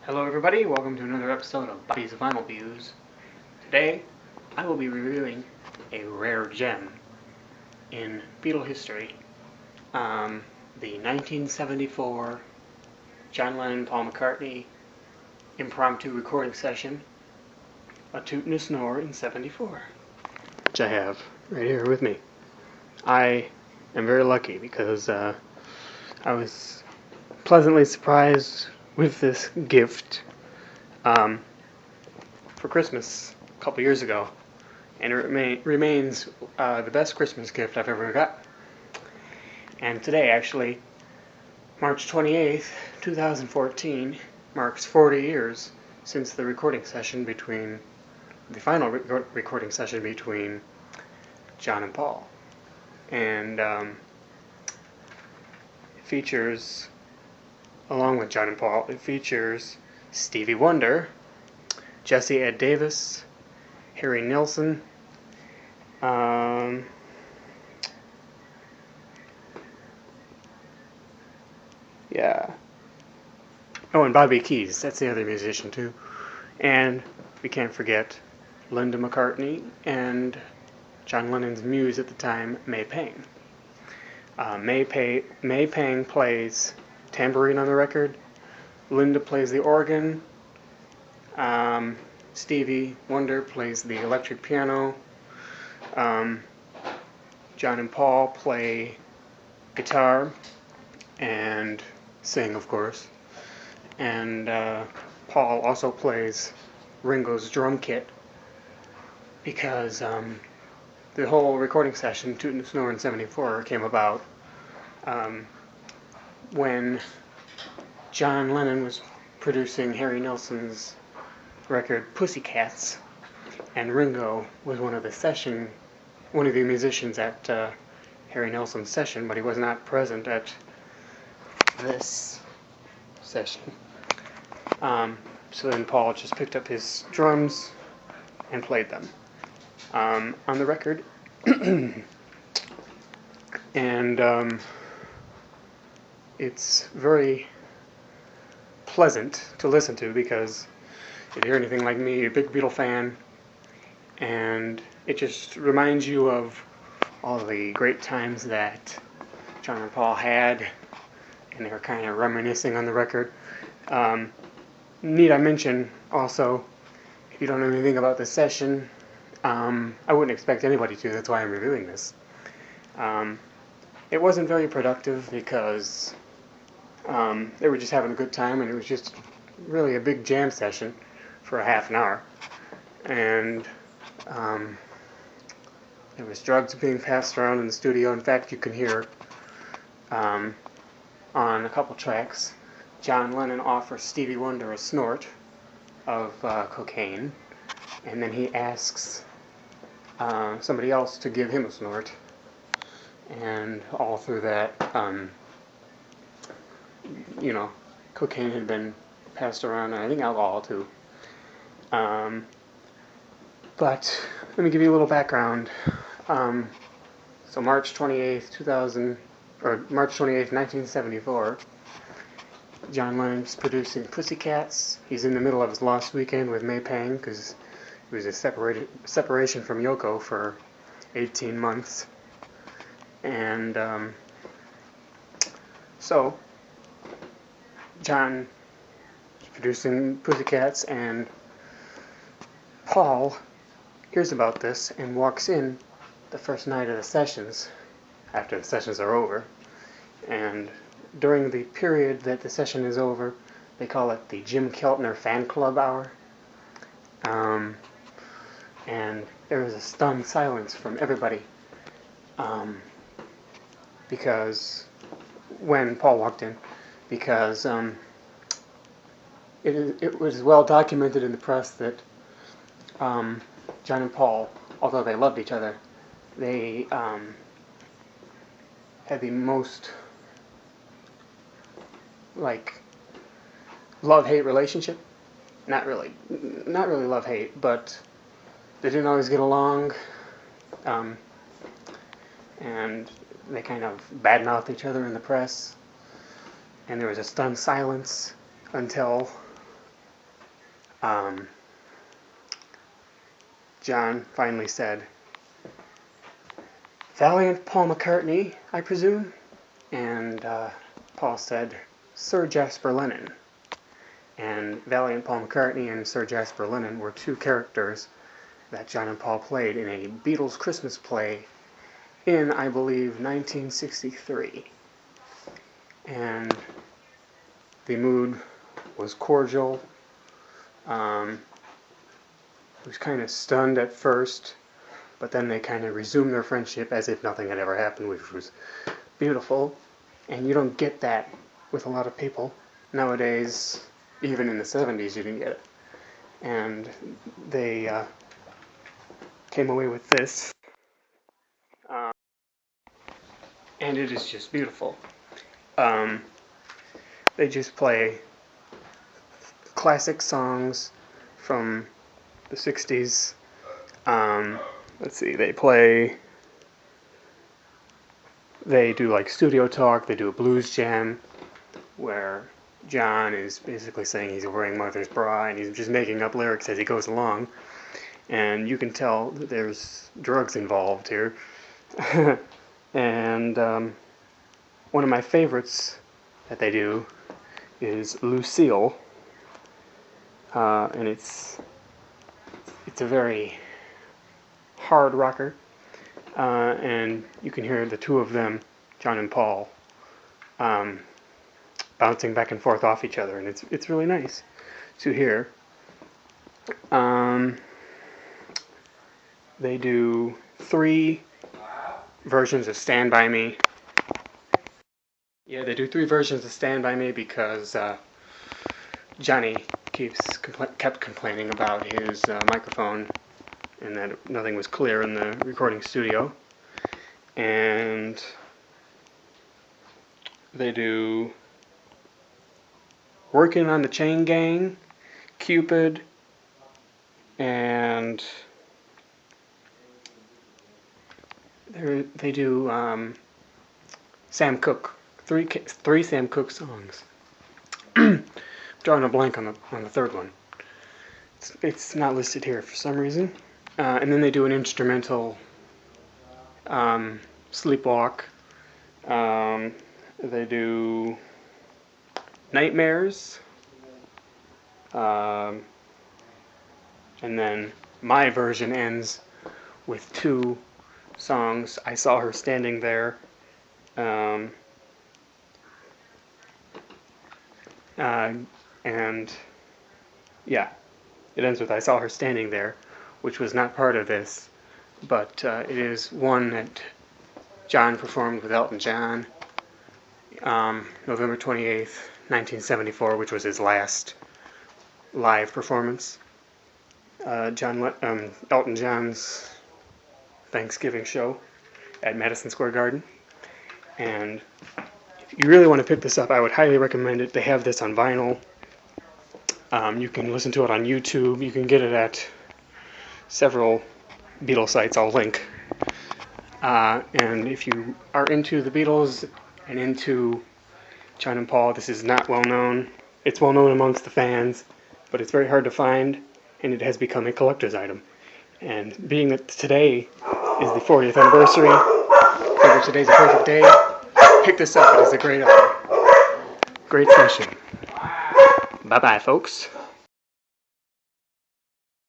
Hello everybody, welcome to another episode of Bobby's Vinyl Views. Today, I will be reviewing a rare gem in Beatle history. The 1974 John Lennon Paul McCartney impromptu recording session, A Toot and a Snore in '74, which I have right here with me. I am very lucky because I was pleasantly surprised with this gift for Christmas a couple years ago, and it remains the best Christmas gift I've ever got. And today, actually, March 28th, 2014, marks 40 years since the recording session between the final recording session between John and Paul, and it features, along with John and Paul, it features Stevie Wonder, Jesse Ed Davis, Harry Nilsson, and Bobby Keys, that's the other musician too. And we can't forget Lennon McCartney and John Lennon's muse at the time, May Pang. May Pang plays tambourine on the record. Linda plays the organ. Stevie Wonder plays the electric piano. John and Paul play guitar and sing, of course. And Paul also plays Ringo's drum kit, because the whole recording session, Toot and Snore in '74, came about when John Lennon was producing Harry Nilsson's record Pussycats, and Ringo was one of the musicians at Harry Nilsson's session, but he was not present at this session. So then Paul just picked up his drums and played them on the record. And it's very pleasant to listen to, because if you're anything like me, you're a big Beatle fan, and it just reminds you of all the great times that John and Paul had, and they were kind of reminiscing on the record. Need I mention also, if you don't know anything about this session, I wouldn't expect anybody to, that's why I'm reviewing this. It wasn't very productive because they were just having a good time, and it was just really a big jam session for a half an hour. And there was drugs being passed around in the studio. In fact, you can hear on a couple tracks, John Lennon offers Stevie Wonder a snort of cocaine, and then he asks somebody else to give him a snort. And all through that, cocaine had been passed around, and I think alcohol too. But let me give you a little background. So March 28th, 1974, John Lennon's producing Pussycats. He's in the middle of his lost weekend with May Pang, because he was a separation from Yoko for 18 months. And so John is producing Pussycats, and Paul hears about this and walks in the first night of the sessions, after the sessions are over. And during the period that the session is over, they call it the Jim Keltner Fan Club Hour. And there was a stunned silence from everybody, because when Paul walked in, because it was well documented in the press that John and Paul, although they loved each other, they had the most love-hate relationship. Not really love-hate, but they didn't always get along, and they kind of badmouthed each other in the press, and there was a stunned silence until John finally said, "Valiant Paul McCartney, I presume?" And Paul said, "Sir Jasper Lennon." And Valiant Paul McCartney and Sir Jasper Lennon were two characters that John and Paul played in a Beatles Christmas play in, I believe, 1963. And the mood was cordial. Was kind of stunned at first, but then they kind of resumed their friendship as if nothing had ever happened, which was beautiful. And you don't get that with a lot of people nowadays. Even in the 70s, you didn't get it. And they came away with this, and it is just beautiful. They just play classic songs from the 60s. Let's see, they do like studio talk, they do a blues jam, where John is basically saying he's wearing mother's bra, and he's just making up lyrics as he goes along, and you can tell that there's drugs involved here. And one of my favorites that they do is Lucille, and it's a very hard rocker, and you can hear the two of them, John and Paul, bouncing back and forth off each other, and it's really nice to hear. They do 3 versions of Stand By Me. Yeah, they do 3 versions of Stand By Me because Johnny kept complaining about his microphone and that nothing was clear in the recording studio. And they do Working on the Chain Gang, Cupid, and they do Sam Cooke. 3 Sam Cooke songs. I'm drawing a blank on the third one. It's not listed here for some reason. And then they do an instrumental Sleepwalk. They do Nightmares. And then my version ends with 2 songs. I Saw Her Standing There. And yeah, it ends with I Saw Her Standing There, which was not part of this, but it is one that John performed with Elton John, November 28th, 1974, which was his last live performance. Elton John's Thanksgiving show at Madison Square Garden. And if you really want to pick this up, I would highly recommend it. They have this on vinyl. You can listen to it on YouTube. You can get it at several Beatles sites I'll link. And if you are into the Beatles and into John and Paul, this is not well known. It's well known amongst the fans, but it's very hard to find, and it has become a collector's item. And being that today is the 40th anniversary, I figure today's a perfect day. Pick this up. It is a great album. Great session. Bye-bye, folks.